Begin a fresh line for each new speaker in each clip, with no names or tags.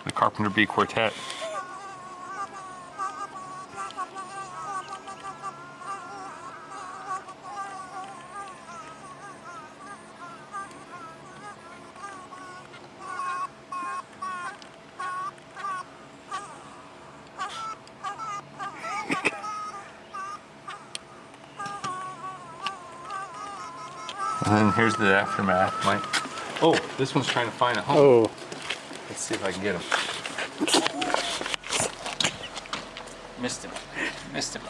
the Carpenter B Quartet. And then here's the aftermath, Mike. Oh, this one's trying to find a home.
Oh.
Let's see if I can get him. Missed him. Missed him.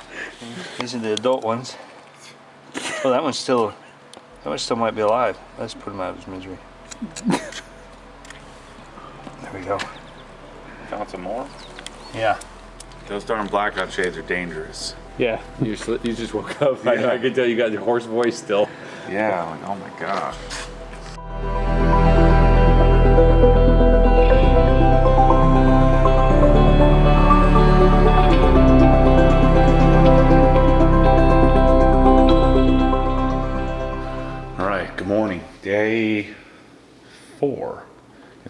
These are the adult ones. Oh, that one still might be alive. Let's put him out of his misery. There we go.
Found some more?
Yeah.
Those darn blackout shades are dangerous.
Yeah. You just woke up.
Yeah.
I can tell you got your hoarse voice still.
Yeah, like, oh my gosh. All right, good morning. Day 4.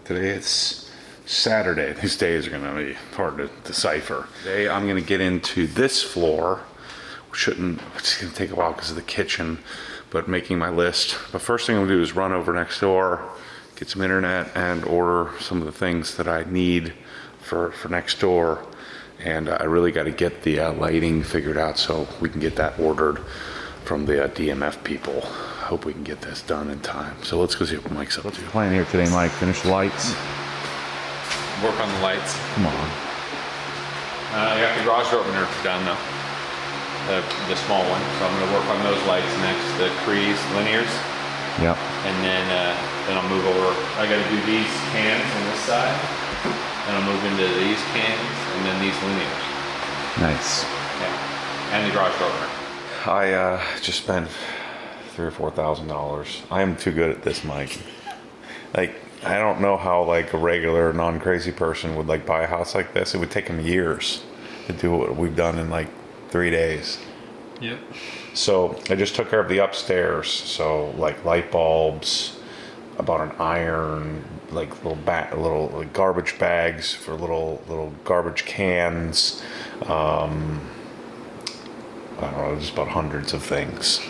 Today it's Saturday. These days are gonna be hard to decipher. Today I'm gonna get into this floor. It's gonna take a while because of the kitchen, but making my list. But first thing I'm gonna do is run over next door, get some internet, and order some of the things that I need for next door. And I really got to get the lighting figured out so we can get that ordered from the DMF people. Hope we can get this done in time. So let's go see what Mike's up to. What's your plan here today, Mike? Finish the lights?
Work on the lights.
Come on.
I got the garage opener done though. The small one. So I'm gonna work on those lights next. The Cree's linears.
Yep.
And then I'll move over. I gotta do these cans on this side. Then I'll move into these cans and then these linears.
Nice.
Yeah. And the garage opener.
I just spent $3,000 or $4,000. I am too good at this, Mike. Like, I don't know how like a regular non-crazy person would like buy a house like this. It would take them years to do what we've done in like 3 days.
Yep.
So I just took care of the upstairs. So like light bulbs, I bought an iron, like little like garbage bags for little garbage cans. I don't know, just about hundreds of things.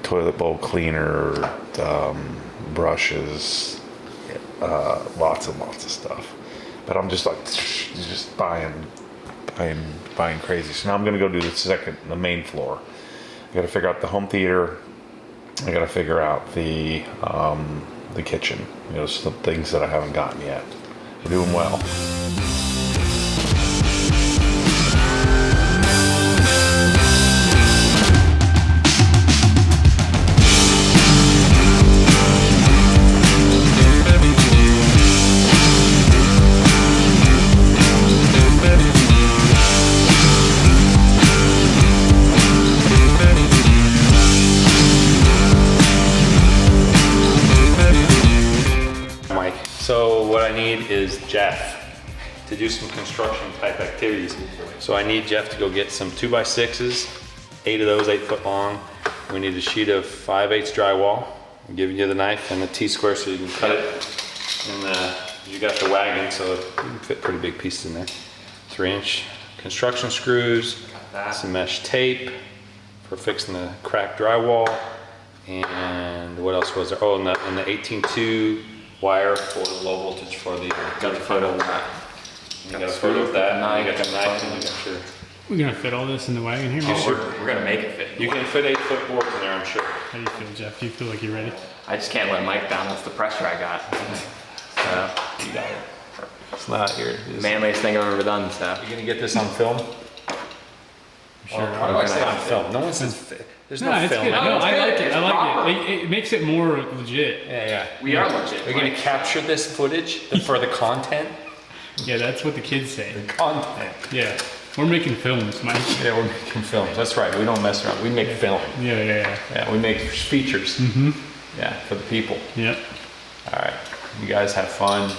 Toilet bowl cleaner, brushes, lots of stuff. But I'm just like just buying crazy. So now I'm gonna go do the main floor. I gotta figure out the home theater. I gotta figure out the kitchen. You know, some things that I haven't gotten yet. We're doing well.
So what I need is Jeff to do some construction type activities. So I need Jeff to go get some 2x6s, 8 of those 8 foot long. We need a sheet of 5/8 drywall. I'm giving you the knife and the T-square so you can cut it. And you got the wagon, so you can fit pretty big pieces in there. 3-inch construction screws, some mesh tape for fixing the cracked drywall. And what else was there? Oh, and the 18.2 wire for the low voltage for the.
Got the photo of that.
You got a photo of that. And you got the knife. And you got your.
We're gonna fit all this in the wagon here.
We're gonna make it fit.
You can fit 8 foot boards in there, I'm sure.
How do you feel, Jeff? Do you feel like you're ready?
I just can't let Mike down. That's the pressure I got. So
You got it. It's not here.
manliest thing I've ever done. So
You gonna get this on film?
Sure.
Why do I say on film? No one says. There's no
it's
film.
good.
on
No,
it.
I like it.
It's
I like
proper.
it. It makes it more legit.
Yeah.
we are legit.
We're gonna
Mike.
capture this footage for the content.
Yeah, that's what the kids say.
Content.
Yeah, we're making films, Mike.
Yeah, we're making films. That's right. We don't mess around. We make film.
Yeah.
Yeah, we make features.
Mm-hmm.
Yeah, for the people.
Yep.
All right. You guys have fun.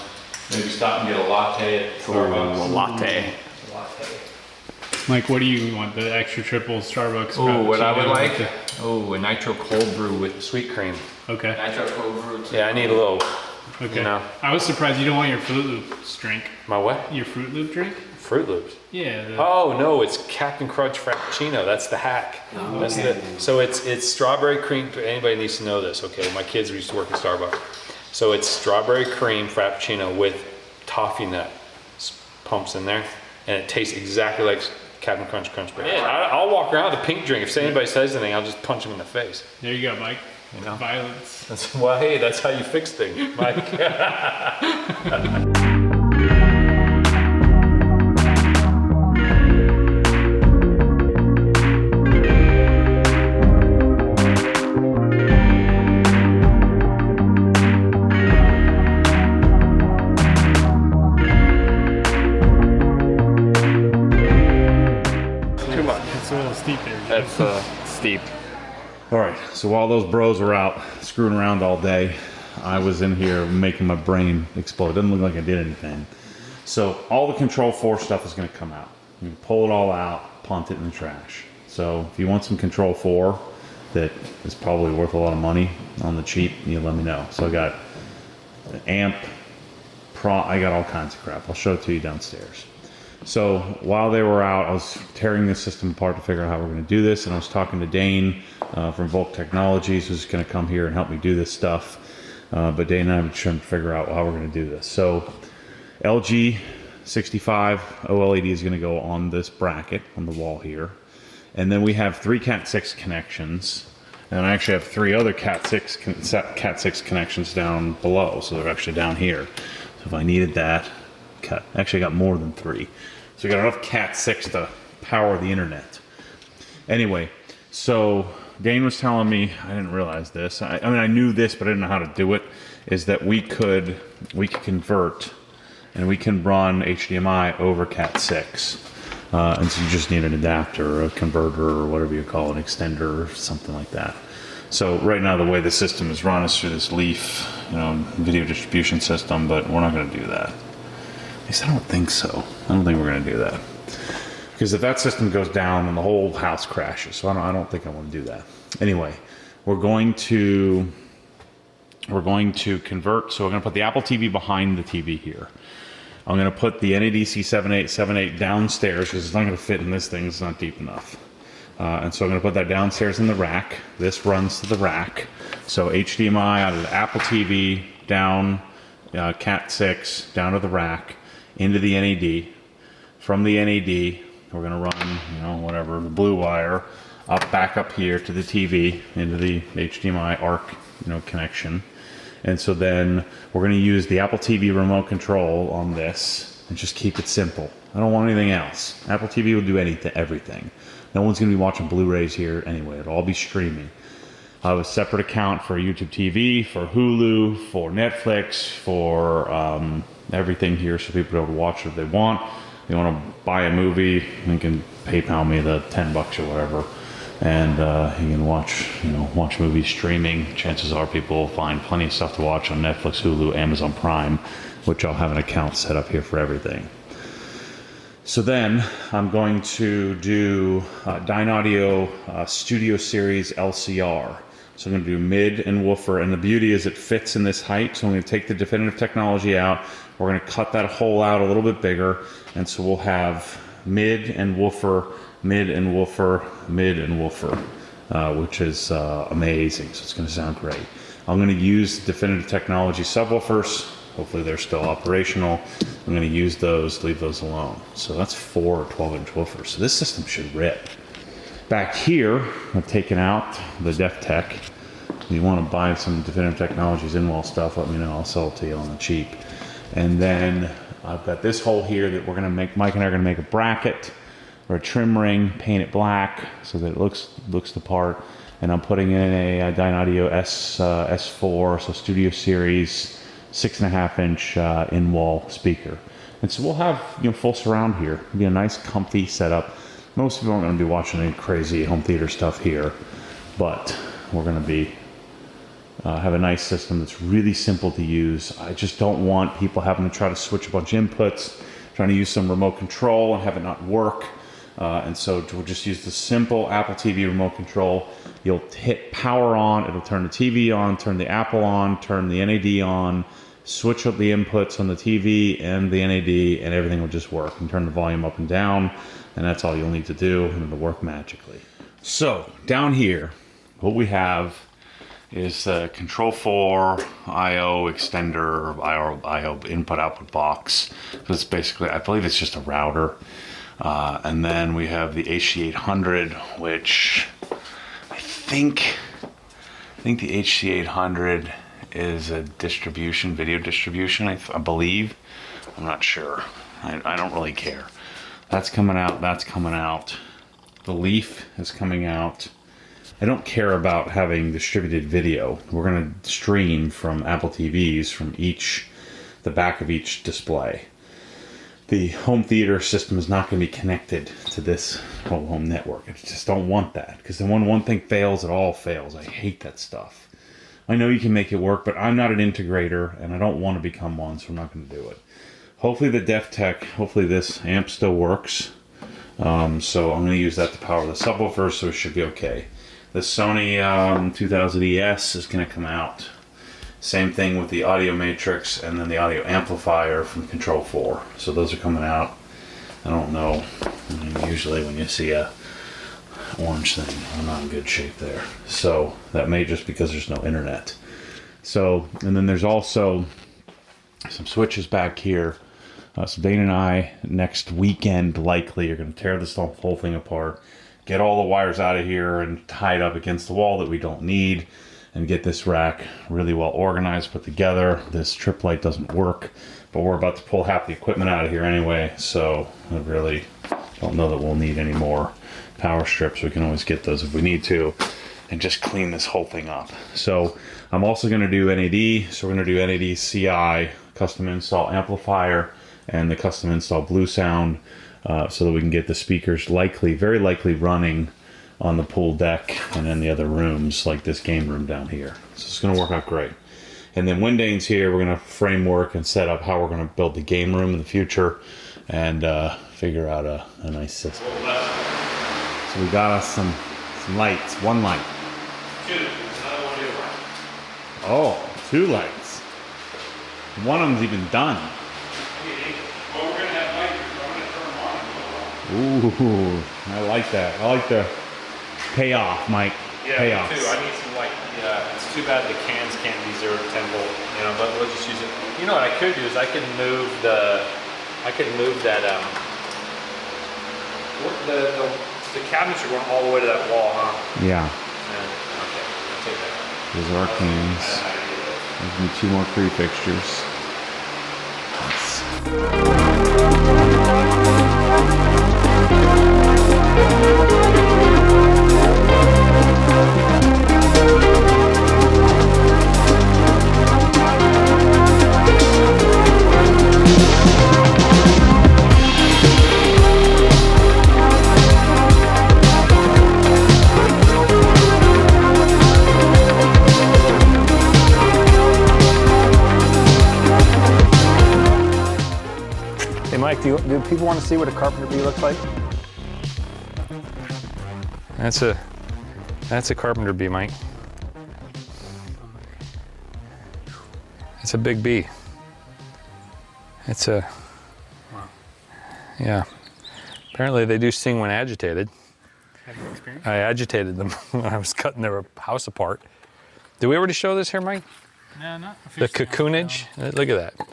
Maybe stop and get a latte at Starbucks.
Ooh, latte.
Mike, what do you want? The extra triple Starbucks?
Oh, what I would
frappuccino
like?
with
Oh, a nitro cold brew with sweet cream.
Okay.
Nitro cold brew.
Yeah, I need a little
Okay.
You know.
I was surprised you don't want your Fruit Loops drink.
My what?
Your Fruit Loop drink?
Fruit Loops.
Yeah.
Oh no, it's Captain Crunch Frappuccino. That's the hack. That's so it's strawberry cream. Anybody needs to know this, okay? My kids used to work at Starbucks. So it's strawberry cream Frappuccino with toffee nut pumps in there, and it tastes exactly like Captain Crunch Berry. I'll walk around with a pink drink. If anybody says anything, I'll just punch them in the face.
There you go, Mike.
You know?
Violence.
Well, hey, that's how you fix things, Mike.
It's a little steep there.
That's steep.
All right, so while those bros were out screwing around all day, I was in here making my brain explode. Doesn't look like I did anything. So all the Control 4 stuff is going to come out. You can pull it all out, punt it in the trash. So if you want some Control 4 that is probably worth a lot of money on the cheap, you let me know. So I got an amp, I got all kinds of crap. I'll show it to you downstairs. So while they were out, I was tearing the system apart to figure out how we're going to do this, and I was talking to Dane from Volk Technologies, who's going to come here and help me do this stuff. But Dane and I were trying to figure out how we're going to do this. So LG 65 OLED is going to go on this bracket on the wall here, and then we have 3 Cat 6 connections, and I actually have 3 other Cat 6 connections down below, so they're actually down here. So if I needed that, actually got more than 3. So we got enough Cat 6 to power the internet. Anyway, so Dane was telling me, I didn't realize this. I mean, I knew this, but I didn't know how to do it. Is that we could convert, and we can run HDMI over Cat 6. And so you just need an adapter, or a converter, or whatever you call it, extender, or something like that. So right now, the way the system is run is through this Leaf, video distribution system, but we're not going to do that. At least I don't think so. I don't think we're going to do that. Because if that system goes down, then the whole house crashes. So I don't think I want to do that. Anyway, we're going to convert. So we're going to put the Apple TV behind the TV here. I'm going to put the NADC 7878 downstairs because it's not going to fit in this thing. It's not deep enough. And so I'm going to put that downstairs in the rack. This runs to the rack. So HDMI out of the Apple TV down, Cat 6 down to the rack, into the NAD. From the NAD, we're going to run, whatever, the blue wire back up here to the TV into the HDMI ARC, connection. And so then we're going to use the Apple TV remote control on this and just keep it simple. I don't want anything else. Apple TV will do everything. No one's going to be watching Blu-rays here anyway. It'll all be streaming. I have a separate account for YouTube TV, for Hulu, for Netflix, for everything here, so people are able to watch it if they want. If they want to buy a movie, you can PayPal me the $10 or whatever, and you can watch movies streaming. Chances are people will find plenty of stuff to watch on Netflix, Hulu, Amazon Prime, which I'll have an account set up here for everything. So then I'm going to do Dyne Audio Studio Series LCR. So I'm going to do mid and woofer, and the beauty is it fits in this height. So I'm going to take the definitive technology out. We're going to cut that hole out a little bit bigger, and so we'll have mid and woofer, mid and woofer, mid and woofer, which is amazing. So it's going to sound great. I'm going to use definitive technology subwoofers. Hopefully they're still operational. I'm going to use those, leave those alone. So that's 4 12-inch woofers. So this system should rip. Back here, I've taken out the Def Tech. If you want to buy some definitive technologies in-wall stuff, let me know. I'll sell it to you on the cheap. And then I've got this hole here that we're going to make, Mike and I are going to make a bracket or a trim ring, paint it black so that it looks the part. And I'm putting in a Dyne Audio S4, so Studio Series 6.5-inch in-wall speaker. And so we'll have full surround here. It'll be a nice comfy setup. Most people aren't going to be watching any crazy home theater stuff here, but we're going to be have a nice system that's really simple to use. I just don't want people having to try to switch a bunch of inputs, trying to use some remote control and have it not work. And so we'll just use the simple Apple TV remote control. You'll hit power on, it'll turn the TV on, turn the Apple on, turn the NAD on, switch up the inputs on the TV and the NAD, and everything will just work. And turn the volume up and down, and that's all you'll need to do, and it'll work magically. So down here, what we have is the Control 4 I/O extender, I/O input output box. So it's basically, I believe it's just a router. And then we have the HC800, which I think the HC800 is a distribution, video distribution, I believe. I'm not sure. I don't really care. That's coming out, that's coming out. The Leaf is coming out. I don't care about having distributed video. We're going to stream from Apple TVs from the back of each display. The home theater system is not going to be connected to this whole home network. I just don't want that, because then when one thing fails, it all fails. I hate that stuff. I know you can make it work, but I'm not an integrator, and I don't want to become one, so I'm not going to do it. Hopefully the DefTech, hopefully this amp still works. So I'm going to use that to power the subwoofer, so it should be okay. The Sony 2000 ES is going to come out. Same thing with the audio matrix and then the audio amplifier from Control 4. So those are coming out. I don't know. I mean, usually when you see a orange thing, I'm not in good shape there. So that may just because there's no internet. So, and then there's also some switches back here. So Dane and I, next weekend likely, are going to tear this whole thing apart, get all the wires out of here and tie it up against the wall that we don't need, and get this rack really well organized, put together. This trip light doesn't work, but we're about to pull half the equipment out of here anyway, so I really don't know that we'll need any more power strips. We can always get those if we need to, and just clean this whole thing up. So I'm also going to do NAD, so we're going to do NAD CI, custom install amplifier, and the custom install Blue Sound, so that we can get the speakers very likely running on the pool deck and in the other rooms, like this game room down here. So it's going to work out great. And then when Dane's here, we're going to framework and set up how we're going to build the game room in the future, and figure out a nice system. So we got us some lights. One light. Oh, 2 lights. One of them's even done.
Well, we're gonna have lights. I'm gonna turn them on.
Ooh, I like that. I like the payoff, Mike.
Yeah,
Payoffs.
me too. I need some light. Yeah, it's too bad the cans can't be 0 to 10 volt. You know, but we'll just use it. You know what I could do is I could move that. The cabinets are going all the way to that wall, huh?
Yeah.
Okay, I'll take that.
Those are our cans. There's gonna be 2 more Cree fixtures.
Hey Mike, do people want to see what a Carpenter bee looks like? That's a Carpenter bee, Mike. It's a big bee. Yeah. Apparently they do sting when agitated.
Have you experienced?
I agitated them when I was cutting their house apart. Did we already show this here, Mike?
No, not
The
officially.
cocoonage?
No.
Look at that.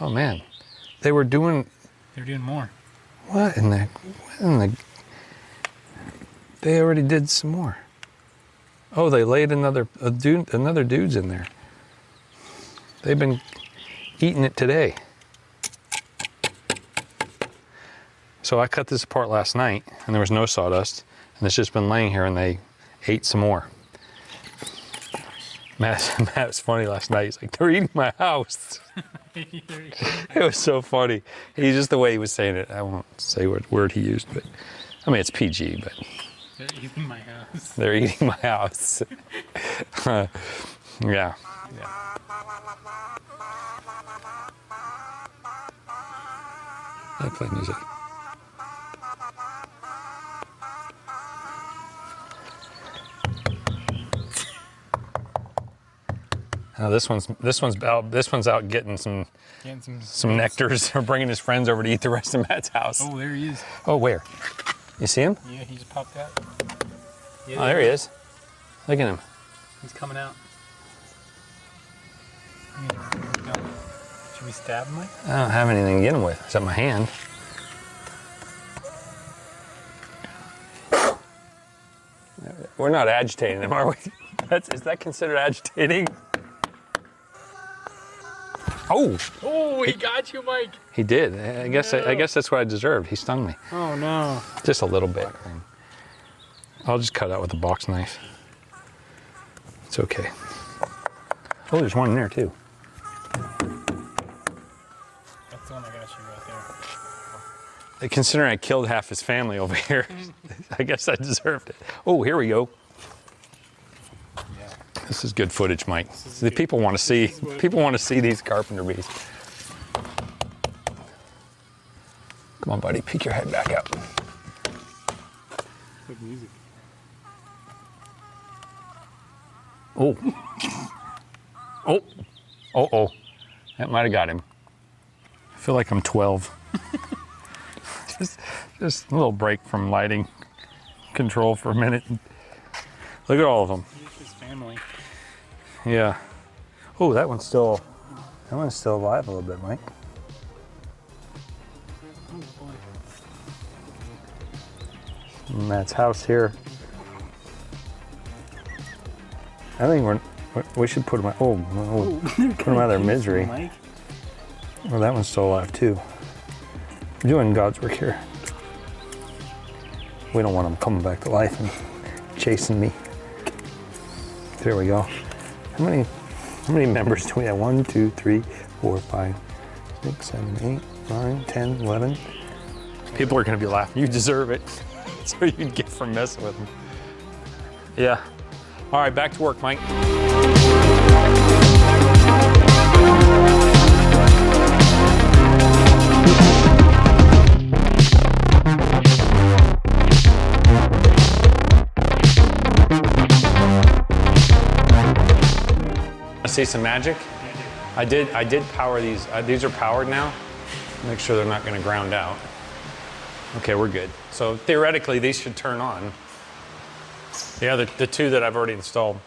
Oh man. They were doing,
They're doing more.
what in the, they already did some more. Oh, they laid another dude's in there. They've been eating it today. So I cut this apart last night and there was no sawdust and it's just been laying here and they ate some more. Matt was funny last night. He's like, they're eating my house. It was so funny. He's just the way he was saying it. I won't say what word he used, but I mean, it's PG, but
They're eating my house.
they're eating my house. Yeah. I play music. Oh, this one's out getting some nectars or bringing his friends over to eat the rest of Matt's house.
Oh, there he is.
Oh, where? You see him?
Yeah, he just popped out. Yeah,
Oh, there he is. Look at him.
He's coming out. Go. Should we stab him, Mike?
I don't have anything to get him with except my hand. We're not agitating him, are we? Is that considered agitating? Oh!
Oh, he got you, Mike.
He did. I guess that's what I deserved. He stung me.
Oh, no.
Just a little bit. I'll just cut out with a box knife. It's okay. Oh, there's one in there too.
That's the one I got you right there.
Considering I killed half his family over here, I guess I deserved it. Oh, here we go.
Yeah.
This is good footage, Mike. The people want to see. People want to see these carpenter bees. Come on, buddy. Peek your head back out.
Good music.
Oh. Oh. Oh. That might have got him. I feel like I'm 12. just a little break from lighting control for a minute. Look at all of them.
He's his family.
Yeah. Oh, that one's still alive a little bit, Mike.
Oh, boy.
Matt's house here. I think we should put them out. Put them out of their misery.
Mike.
Well, that one's still alive too. We're doing God's work here. We don't want them coming back to life and chasing me. There we go. How many members do we have? 1, 2, 3, 4, 5, 6, 7, 8, 9, 10, 11. People are gonna be laughing. You deserve it. That's what you'd get for messing with them. Yeah. All right, back to work, Mike. See some magic? I did power these. These are powered now. Make sure they're not going to ground out. Okay, we're good. So theoretically, these should turn on. Yeah, the two that I've already installed.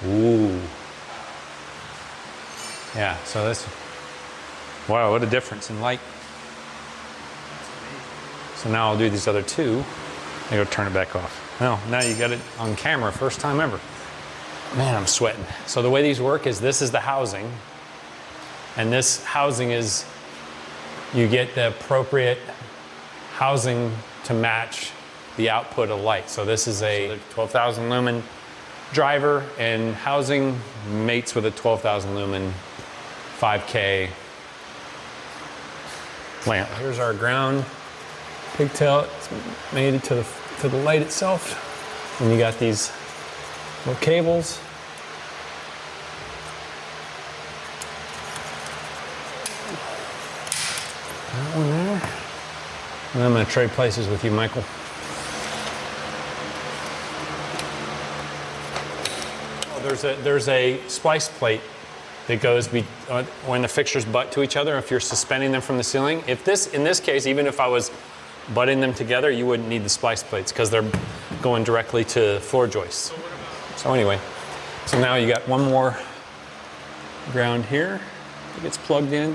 Ooh. Yeah, so this, wow, what a difference in light. So now I'll do these other two. I go turn it back off. Well, now you got it on camera, first time ever. Man, I'm sweating. So the way these work is this is the housing. And this housing is, you get the appropriate housing to match the output of light. So this is a 12,000 lumen driver, and housing mates with a 12,000 lumen 5K lamp. Here's our ground pigtail. It's made it to the light itself. And you got these little cables. That one there. And I'm going to trade places with you, Michael. Oh, there's a splice plate that goes when the fixtures butt to each other. If you're suspending them from the ceiling, in this case, even if I was butting them together, you wouldn't need the splice plates because they're going directly to floor joists. So anyway, so now you got one more ground here that gets plugged in.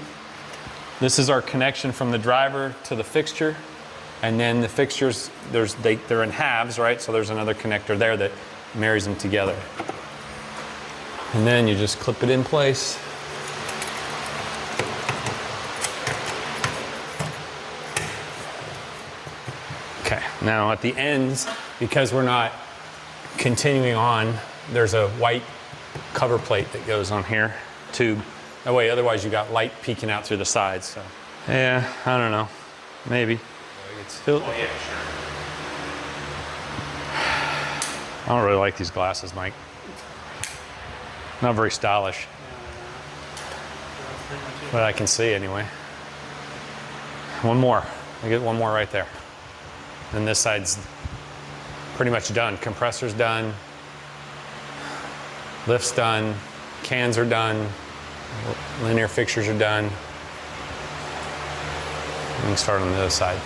This is our connection from the driver to the fixture. And then the fixtures, they're in halves, right? So there's another connector there that marries them together. And then you just clip it in place. Okay, now at the ends, because we're not continuing on, there's a white cover plate that goes on here, tube. That way, otherwise you got light peeking out through the sides. So. Yeah, I don't know, maybe. It's still, oh, yeah, sure. I don't really like these glasses, Mike. Not very stylish. But I can see anyway. One more. I get one more right there. And this side's pretty much done. Compressor's done. Lift's done. Cans are done. Linear fixtures are done. We can start on the other side.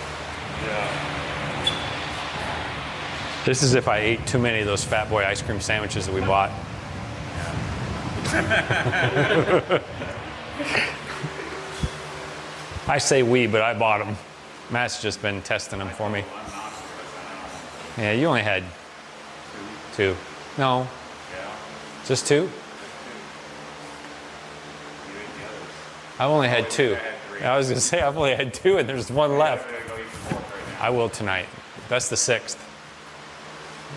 This is if I ate too many of those Fat Boy ice cream sandwiches that we bought. I say we, but I bought them. Matt's just been testing them for me. Yeah, you only had 2. No. Just 2? I've only had 2. I was gonna say I've only had 2 and there's 1 left. I will tonight. That's the 6th.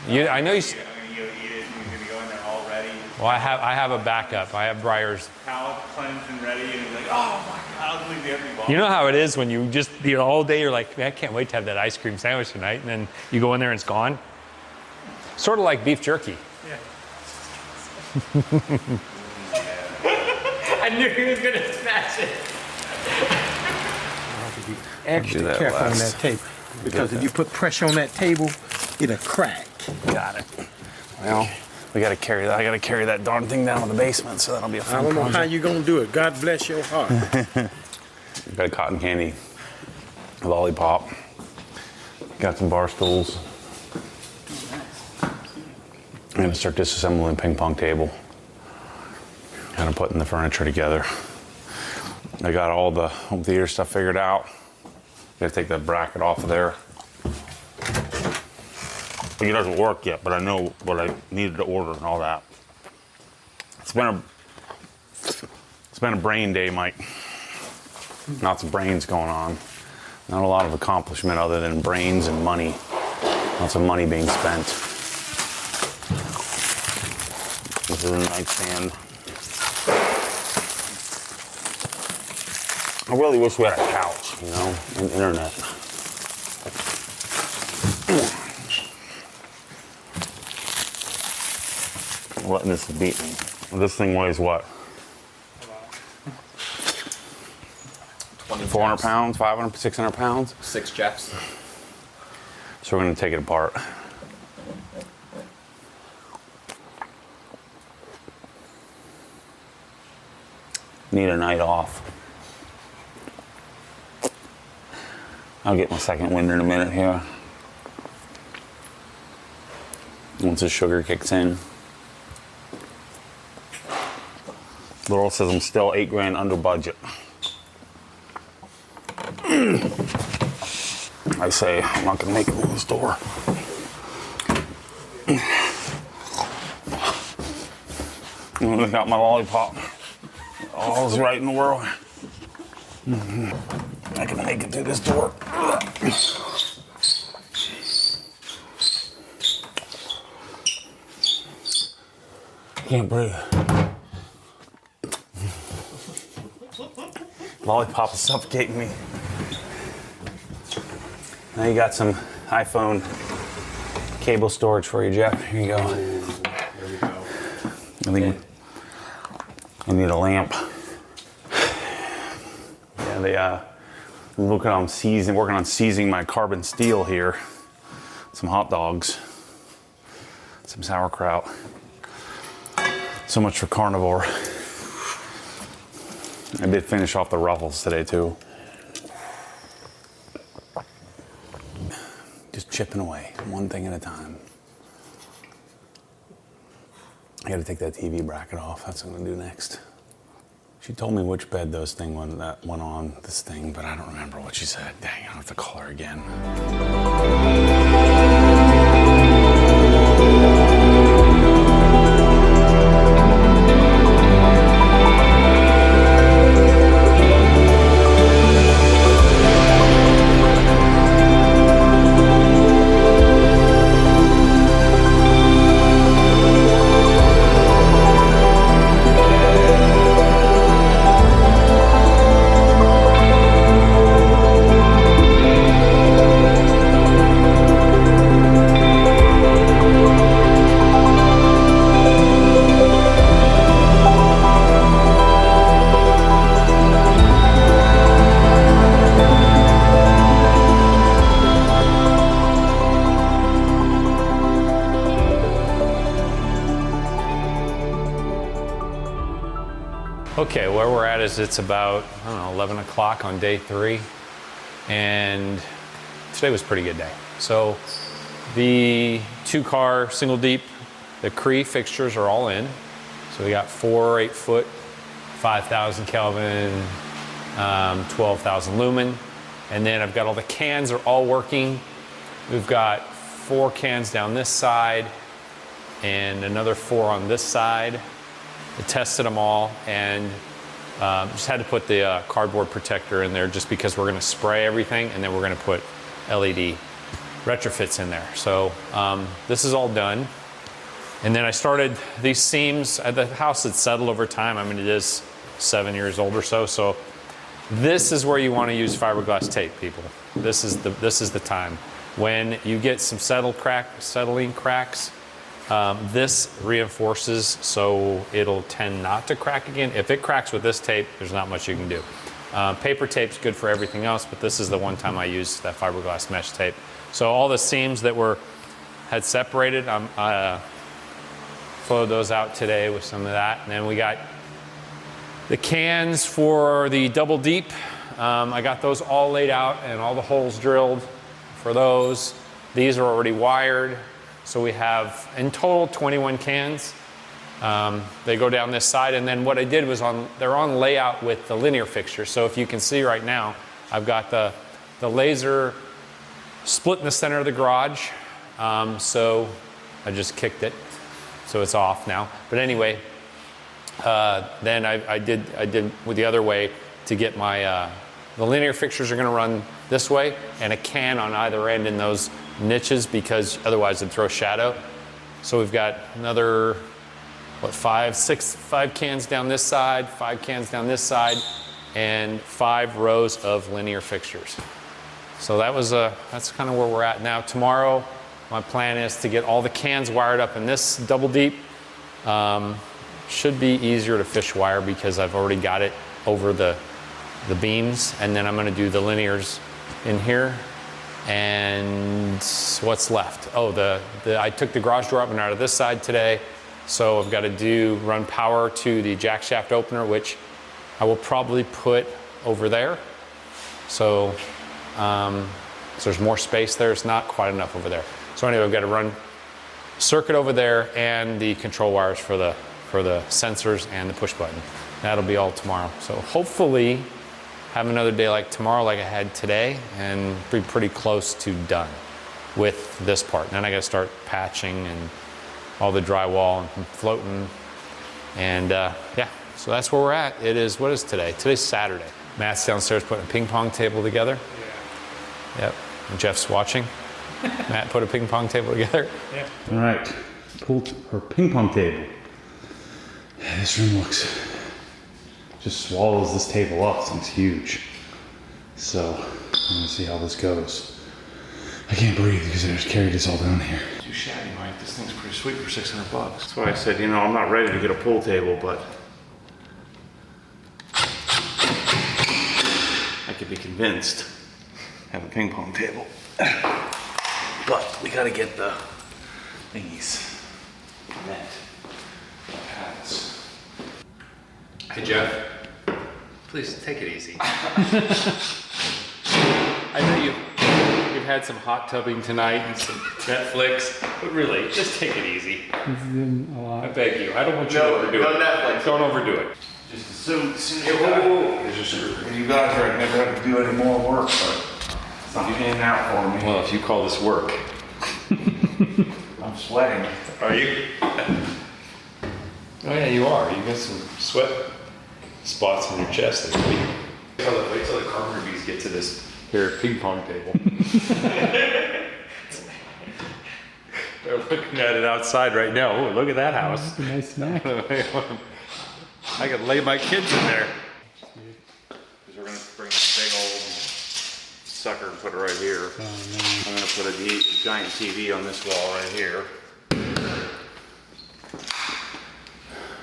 I know you.
You're gonna eat it. You're gonna go in there all ready.
Well, I have a backup. I have Breyers.
Palate cleansed and ready, and you're like, oh my god, I'll leave the empty ball.
You know how it is when you just all day you're like, man, I can't wait to have that ice cream sandwich tonight, and then you go in there and it's gone. Sort of like beef jerky.
Yeah.
I knew he was gonna smash it.
Extra careful on that table, because if you put pressure on that table, it'll crack.
Got it. Well, we gotta carry that. I gotta carry that darn thing down to the basement, so that'll be a
I
fun
don't know
project.
how you're gonna do it. God bless your heart.
Got a cotton candy, lollipop. Got some bar stools. I'm gonna start disassembling the ping pong table. Kind of putting the furniture together. I got all the home theater stuff figured out. Gotta take that bracket off of there. It doesn't work yet, but I know what I needed to order and all that. It's been a brain day, Mike. Lots of brains going on. Not a lot of accomplishment other than brains and money. Lots of money being spent. This is a nightstand. I really wish we had a couch, you know, and internet. I'm letting this beat me. This thing weighs what? 400 pounds, 500, 600 pounds?
6 Jeffs.
So we're gonna take it apart. Need a night off. I'll get my second wind in a minute here. Once the sugar kicks in. Laurel says I'm still $8,000 under budget. I say I'm not gonna make it through this door. I got my lollipop. All's right in the world. I can make it through this door. Can't breathe. Lollipop is suffocating me. Now you got some iPhone cable storage for you, Jeff. Here you go.
There we go.
I think I need a lamp. Yeah, I'm working on seasoning my carbon steel here. Some hot dogs, some sauerkraut. So much for carnivore. I did finish off the ruffles today too. Just chipping away, one thing at a time. I gotta take that TV bracket off. That's what I'm gonna do next. She told me which bed those thing went on this thing, but I don't remember what she said. Dang, I don't have to call her again.
Okay, where we're at is it's about, I don't know, 11 o'clock on day 3. And today was a pretty good day. So the 2-car single deep, the Cree fixtures are all in. So we got 4 8-foot, 5,000 Kelvin, 12,000 lumen. And then I've got all the cans are all working. We've got 4 cans down this side and another 4 on this side. I tested them all and just had to put the cardboard protector in there just because we're going to spray everything and then we're going to put LED retrofits in there. So this is all done. And then I started these seams. The house had settled over time. I mean, it is 7 years old or so. So this is where you want to use fiberglass tape, people. This is the time. When you get some settling cracks, this reinforces so it'll tend not to crack again. If it cracks with this tape, there's not much you can do. Paper tape's good for everything else, but this is the one time I use that fiberglass mesh tape. So all the seams that had separated, I flowed those out today with some of that. And then we got the cans for the double deep. I got those all laid out and all the holes drilled for those. These are already wired. So we have, in total, 21 cans. They go down this side, and then what I did was they're on layout with the linear fixture. So if you can see right now, I've got the laser split in the center of the garage. So I just kicked it, so it's off now. But anyway, then I did with the other way to get my, the linear fixtures are gonna run this way, and a can on either end in those niches because otherwise it'd throw shadow. So we've got another, what, 5 cans down this side, 5 cans down this side, and 5 rows of linear fixtures. So that's kind of where we're at now. Tomorrow, my plan is to get all the cans wired up in this double deep. Should be easier to fish wire because I've already got it over the beams, and then I'm going to do the linears in here. And what's left? Oh, I took the garage door opener out of this side today, so I've got to run power to the jack shaft opener, which I will probably put over there. So there's more space there. It's not quite enough over there. So anyway, I've got to run circuit over there and the control wires for the sensors and the push button. That'll be all tomorrow. So hopefully have another day like tomorrow like I had today and be pretty close to done with this part. Then I got to start patching and all the drywall and floating. And yeah, so that's where we're at. What is today? Today's Saturday. Matt's downstairs putting a ping pong table together. Yeah. Yep, and Jeff's watching. Matt put a ping pong table together.
Yeah.
All right, ping pong table. This room just swallows this table up. This thing's huge. So I'm gonna see how this goes. I can't breathe because I just carried this all down here. Too shabby, Mike. This thing's pretty sweet for $600. That's why I said, I'm not ready to get a pool table, but I could be convinced. Have a ping pong table. But we gotta get the thingies. Net. Pads.
Hey Jeff, please take it easy. I know you've had some hot tubbing tonight and some Netflix, but really, just take it easy. I beg you. I don't want you to overdo it.
No Netflix.
Don't overdo it.
Just as soon as you guys are, I never have to do any more work, but it's not paying out for me.
Well, if you call this work.
I'm sweating.
Are you? Oh yeah, you are. You got some sweat spots on your chest. Wait till the Carpenter bees get to this here ping pong table. They're looking at it outside right now. Oh, look at that house.
That's a nice snack.
I could lay my kids in there.
Because we're gonna bring a big old sucker and put it right here. I'm gonna put a giant TV on this wall right here.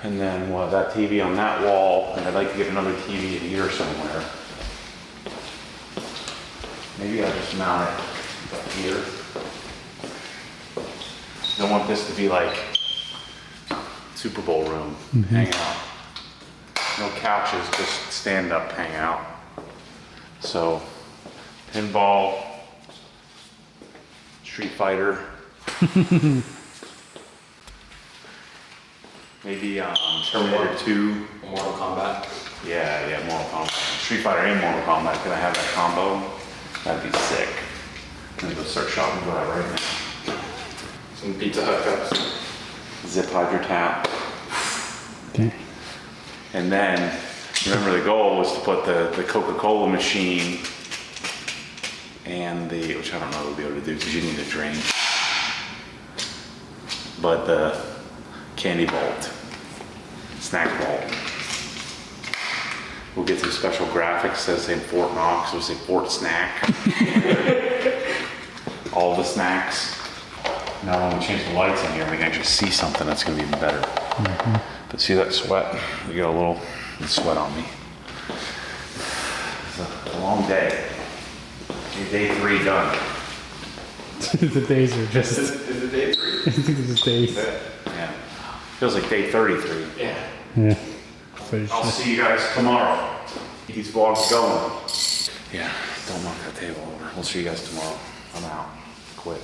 And then we'll have that TV on that wall, and I'd like to get another TV in here somewhere. Maybe I'll just mount it up here. I want this to be like Super Bowl room, hang out. no couches, just stand up hangout. So, pinball, Street Fighter, maybe Terminator 2.
Mortal Kombat.
Yeah, Mortal Kombat. Street Fighter and Mortal Kombat. Can I have that combo? That'd be sick. I'm gonna go start shopping for that right now.
Some Pizza Hut cups.
Zip Hydro Tap.
Okay.
And then, remember the goal was to put the Coca-Cola machine and which I don't know if we'll be able to do because you need a drain. But the candy vault, snack vault. We'll get some special graphics, instead of saying Fort Knox, we'll say Fort Snack. All the snacks. Now when we change the lights in here, we can actually see something that's gonna be even better. But see that sweat? We got a little sweat on me. It's a long day. Day 3 done.
The days are just.
Is it day 3?
I think it's just days.
Yeah. Feels like day 33.
Yeah.
Yeah. But it's
I'll
just,
see you guys tomorrow. These vlogs going. Yeah, don't knock that table over. We'll see you guys tomorrow. I'm out. Quit.